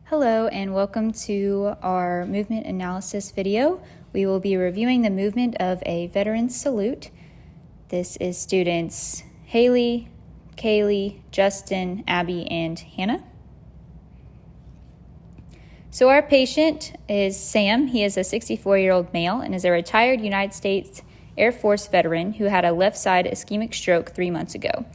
Hello and welcome to our movement analysis video. We will be reviewing the movement of a veteran's salute. This is students Haley, Kaylee, Justin, Abby, and Hannah. So our patient is Sam. He is a 64-year-old male and is a retired United States Air Force veteran who had a left side ischemic stroke 3 months ago.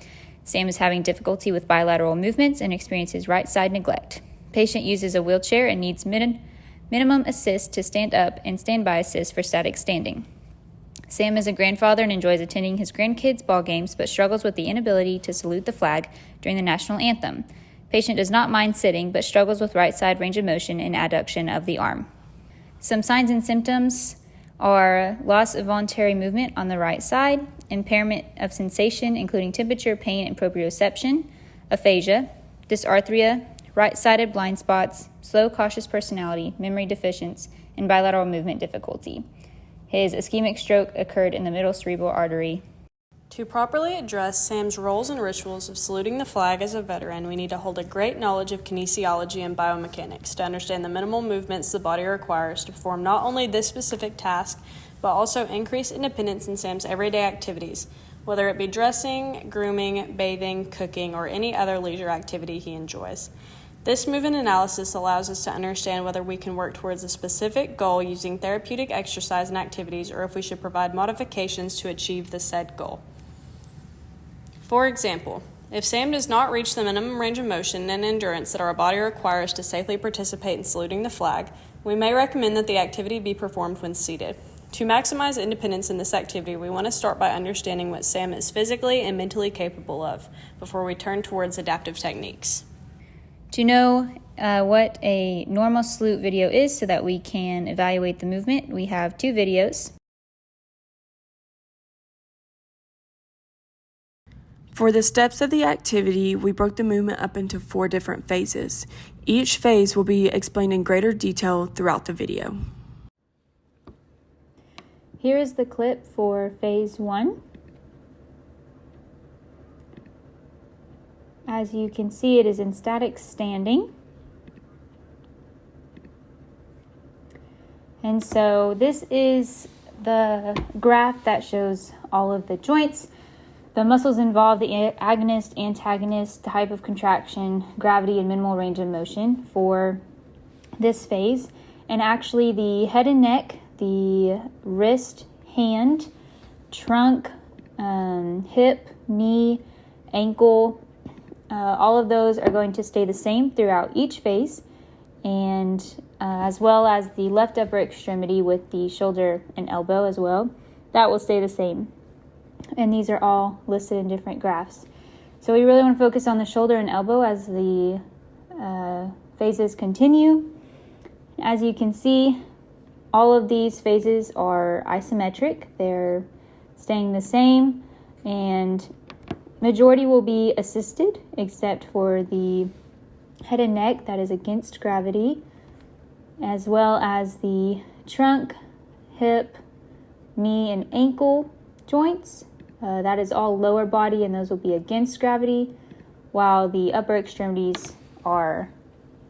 Sam is having difficulty with bilateral movements and experiences right side neglect. Patient uses a wheelchair and needs minimum assist to stand up and standby assist for static standing. Sam is a grandfather and enjoys attending his grandkids' ball games, but struggles with the inability to salute the flag during the national anthem. Patient does not mind sitting, but struggles with right side range of motion and adduction of the arm. Some signs and symptoms are loss of voluntary movement on the right side, impairment of sensation, including temperature, pain, and proprioception, aphasia, dysarthria, right-sided blind spots, slow, cautious personality, memory deficiency, and bilateral movement difficulty. His ischemic stroke occurred in the middle cerebral artery. To properly address Sam's roles and rituals of saluting the flag as a veteran, we need to hold a great knowledge of kinesiology and biomechanics to understand the minimal movements the body requires to perform not only this specific task, but also increase independence in Sam's everyday activities, whether it be dressing, grooming, bathing, cooking, or any other leisure activity he enjoys. This movement analysis allows us to understand whether we can work towards a specific goal using therapeutic exercise and activities, or if we should provide modifications to achieve the said goal. For example, if Sam does not reach the minimum range of motion and endurance that our body requires to safely participate in saluting the flag, we may recommend that the activity be performed when seated. To maximize independence in this activity, we want to start by understanding what Sam is physically and mentally capable of before we turn towards adaptive techniques. To know what a normal salute video is so that we can evaluate the movement, we have 2 videos. For the steps of the activity, we broke the movement up into 4 different phases. Each phase will be explained in greater detail throughout the video. Here is the clip for phase 1. As you can see, it is in static standing. And so this is the graph that shows all of the joints, the muscles involved, the agonist, antagonist, type of contraction, gravity, and minimal range of motion for this phase. And actually the head and neck, the wrist, hand, trunk, hip, knee, ankle, all of those are going to stay the same throughout each phase, and as well as the left upper extremity with the shoulder and elbow as well. That will stay the same. And these are all listed in different graphs. So we really want to focus on the shoulder and elbow as the phases continue. As you can see, all of these phases are isometric. They're staying the same, and majority will be assisted except for the head and neck that is against gravity, as well as the trunk, hip, knee, and ankle joints. That is all lower body, and those will be against gravity, while the upper extremities are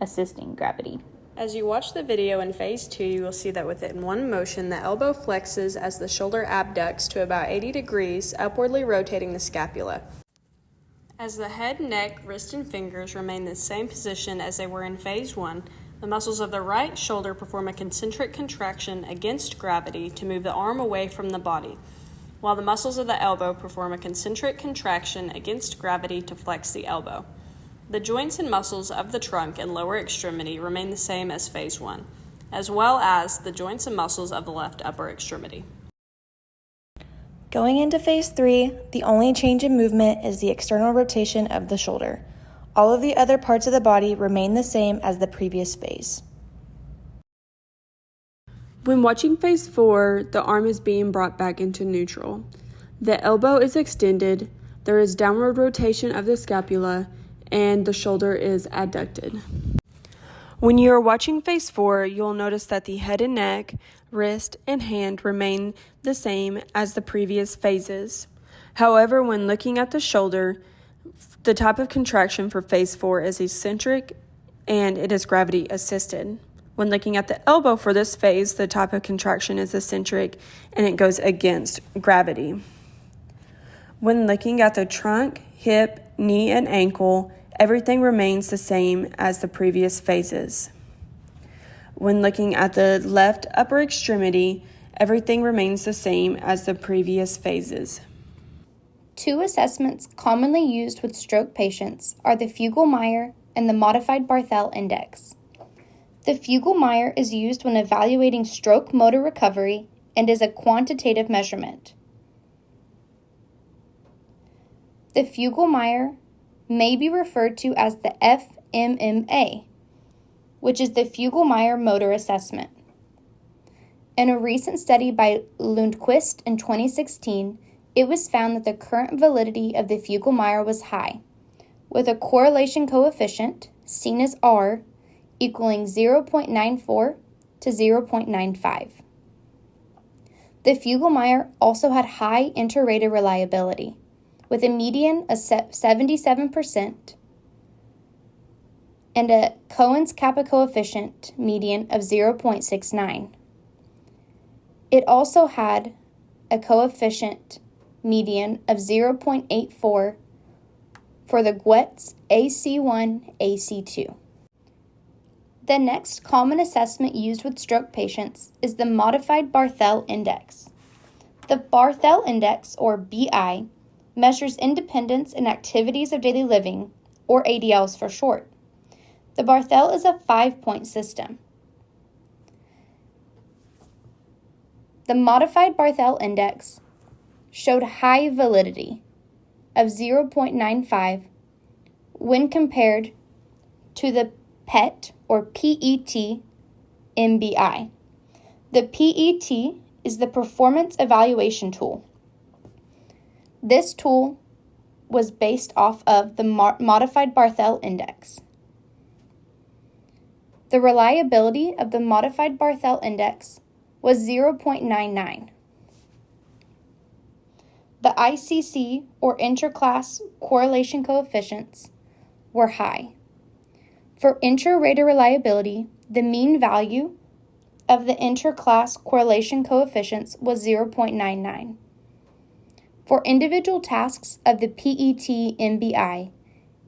assisting gravity. As you watch the video in phase 2, you will see that within one motion, the elbow flexes as the shoulder abducts to about 80 degrees, upwardly rotating the scapula. As the head, neck, wrist, and fingers remain the same position as they were in phase 1, the muscles of the right shoulder perform a concentric contraction against gravity to move the arm away from the body, while the muscles of the elbow perform a concentric contraction against gravity to flex the elbow. The joints and muscles of the trunk and lower extremity remain the same as phase 1, as well as the joints and muscles of the left upper extremity. Going into phase 3, the only change in movement is the external rotation of the shoulder. All of the other parts of the body remain the same as the previous phase. When watching phase 4, the arm is being brought back into neutral. The elbow is extended, there is downward rotation of the scapula, and the shoulder is adducted. When you are watching phase 4, you'll notice that the head and neck, wrist, and hand remain the same as the previous phases. However, when looking at the shoulder, the type of contraction for phase 4 is eccentric and it is gravity assisted. When looking at the elbow for this phase, the type of contraction is eccentric and it goes against gravity. When looking at the trunk, hip, knee, and ankle, everything remains the same as the previous phases. When looking at the left upper extremity, everything remains the same as the previous phases. Two assessments commonly used with stroke patients are the Fugl-Meyer and the Modified Barthel Index. The Fugl-Meyer is used when evaluating stroke motor recovery and is a quantitative measurement. The Fugl-Meyer may be referred to as the FMMA, which is the Fugl-Meyer Motor Assessment. In a recent study by Lundquist in 2016, it was found that the current validity of the Fugl-Meyer was high, with a correlation coefficient, seen as R, equaling 0.94 to 0.95. The Fugl-Meyer also had high inter-rater reliability, with a median of 77% and a Cohen's kappa coefficient median of 0.69. It also had a coefficient median of 0.84 for the Goetz AC1, AC2. The next common assessment used with stroke patients is the Modified Barthel Index. The Barthel Index, or BI, measures independence in activities of daily living, or ADLs for short. The Barthel is a 5-point system. The Modified Barthel Index showed high validity of 0.95 when compared to the PET, or PET, MBI. The PET is the Performance Evaluation Tool. This tool was based off of the Modified Barthel Index. The reliability of the Modified Barthel Index was 0.99. The ICC, or interclass correlation coefficients, were high. For intra-rater reliability, the mean value of the interclass correlation coefficients was 0.99. For individual tasks of the PET MBI,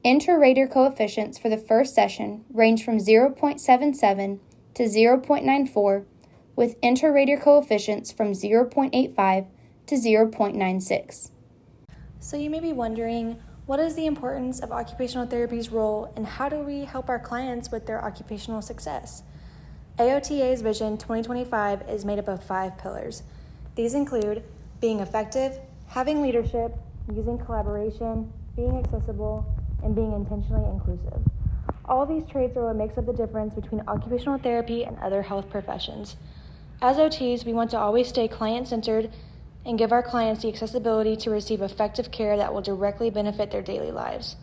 inter-rater coefficients for the first session range from 0.77 to 0.94, with inter-rater coefficients from 0.85 to 0.96. So you may be wondering, what is the importance of occupational therapy's role and how do we help our clients with their occupational success? AOTA's Vision 2025 is made up of 5 pillars. These include being effective, having leadership, using collaboration, being accessible, and being intentionally inclusive. All these traits are what makes up the difference between occupational therapy and other health professions. As OTs, we want to always stay client-centered and give our clients the accessibility to receive effective care that will directly benefit their daily lives.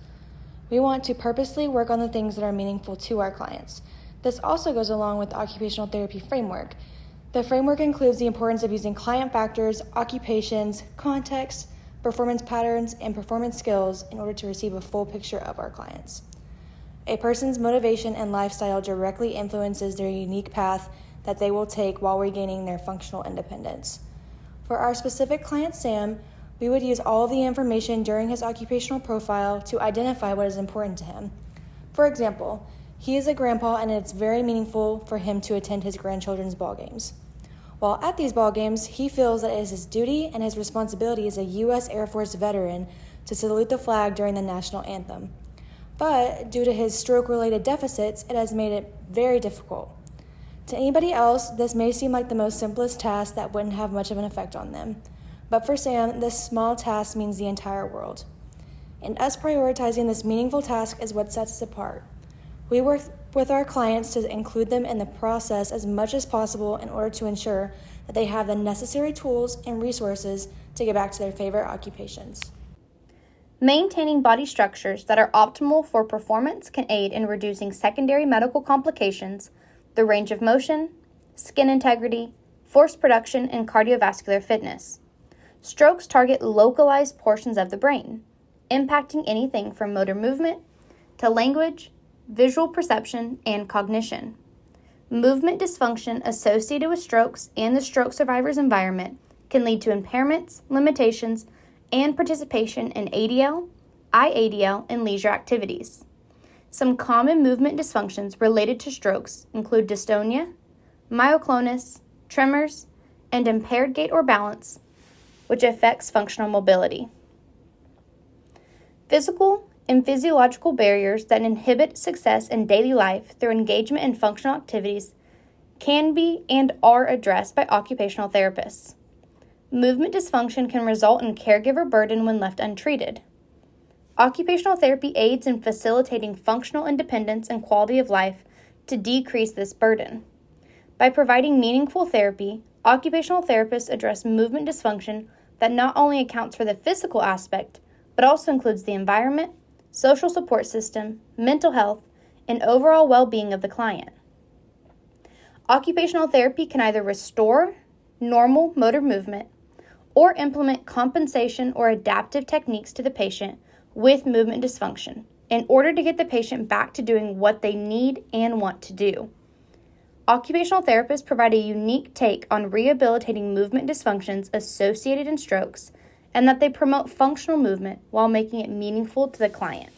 We want to purposely work on the things that are meaningful to our clients. This also goes along with the occupational therapy framework. The framework includes the importance of using client factors, occupations, context, performance patterns, and performance skills in order to receive a full picture of our clients. A person's motivation and lifestyle directly influences their unique path that they will take while regaining their functional independence. For our specific client, Sam, we would use all of the information during his occupational profile to identify what is important to him. For example, he is a grandpa and it's very meaningful for him to attend his grandchildren's ball games. While at these ball games, he feels that it is his duty and his responsibility as a U.S. Air Force veteran to salute the flag during the national anthem. But due to his stroke-related deficits, it has made it very difficult. To anybody else, this may seem like the most simplest task that wouldn't have much of an effect on them. But for Sam, this small task means the entire world. And us prioritizing this meaningful task is what sets us apart. We work with our clients to include them in the process as much as possible in order to ensure that they have the necessary tools and resources to get back to their favorite occupations. Maintaining body structures that are optimal for performance can aid in reducing secondary medical complications, the range of motion, skin integrity, force production, and cardiovascular fitness. Strokes target localized portions of the brain, impacting anything from motor movement to language, visual perception, and cognition. Movement dysfunction associated with strokes and the stroke survivor's environment can lead to impairments, limitations, and participation in ADL, IADL, and leisure activities. Some common movement dysfunctions related to strokes include dystonia, myoclonus, tremors, and impaired gait or balance, which affects functional mobility. Physical and physiological barriers that inhibit success in daily life through engagement in functional activities can be and are addressed by occupational therapists. Movement dysfunction can result in caregiver burden when left untreated. Occupational therapy aids in facilitating functional independence and quality of life to decrease this burden. By providing meaningful therapy, occupational therapists address movement dysfunction that not only accounts for the physical aspect, but also includes the environment, social support system, mental health, and overall well-being of the client. Occupational therapy can either restore normal motor movement or implement compensation or adaptive techniques to the patient with movement dysfunction in order to get the patient back to doing what they need and want to do. Occupational therapists provide a unique take on rehabilitating movement dysfunctions associated in strokes, and that they promote functional movement while making it meaningful to the client.